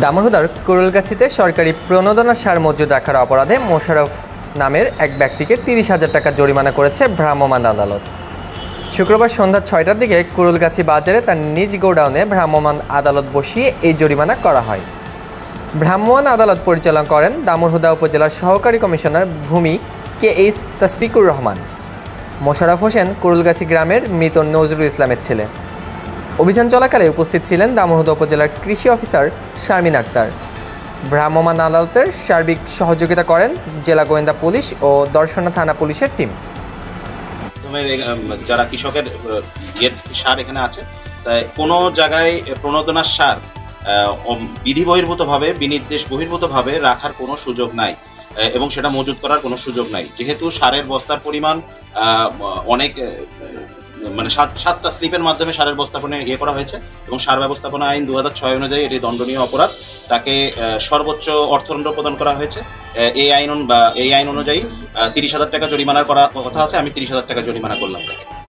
দামোহদার কুরুলগাছিতে সরকারি প্রণোদনা সার মজুদ রাখার অপরাধে মোশাররফ নামের এক ব্যক্তিকে ৩০,০০০ টাকা জরিমানা করেছে ভ্রাম্যমাণ আদালত। শুক্রবার সন্ধ্যা ৬টার দিকে কুরুলগাছি বাজারে তার নিজ গোডাউনে ভ্রাম্যমাণ আদালত বসিয়ে এই জরিমানা করা হয়। ভ্রাম্যমাণ আদালত পরিচালনা করেন দামোহদা উপজেলার সহকারী কমিশনার ভূমি KH তাসফিকুর রহমান। মোশাররফ হোসেন কুরুলগাছি গ্রামের মৃত নজরুল ইসলামের ছেলে। অভিযান চলাকালে উপস্থিত ছিলেন দামোহদা উপজেলার কৃষি অফিসার শারমিন আক্তার। ভ্রাম্যমাণ আদালতের সার্বিক সহযোগিতা করেন জেলা গোয়েন্দা পুলিশ ও দর্শনা থানা পুলিশের টিম। যারা কৃষকের সার এখানে আছে, তাই কোনো জায়গায় প্রণোদনার সার বিধি বহির্ভূতভাবে, বিনির্দেশ বহির্ভূতভাবে রাখার কোনো সুযোগ নাই এবং সেটা মজুত করার কোনো সুযোগ নাই। যেহেতু সারের বস্তার পরিমাণ অনেক, মানে 7টা স্লিপের মাধ্যমে সারের বস্তাপনা করা হয়েছে এবং সার ব্যবস্থাপনা আইন 2006 অনুযায়ী এটি দণ্ডনীয় অপরাধ। তাকে সর্বোচ্চ অর্থদণ্ড প্রদান করা হয়েছে। এই আইন অনুযায়ী 30,000 টাকা জরিমানার করা কথা আছে। আমি 30,000 টাকা জরিমানা করলাম তাকে।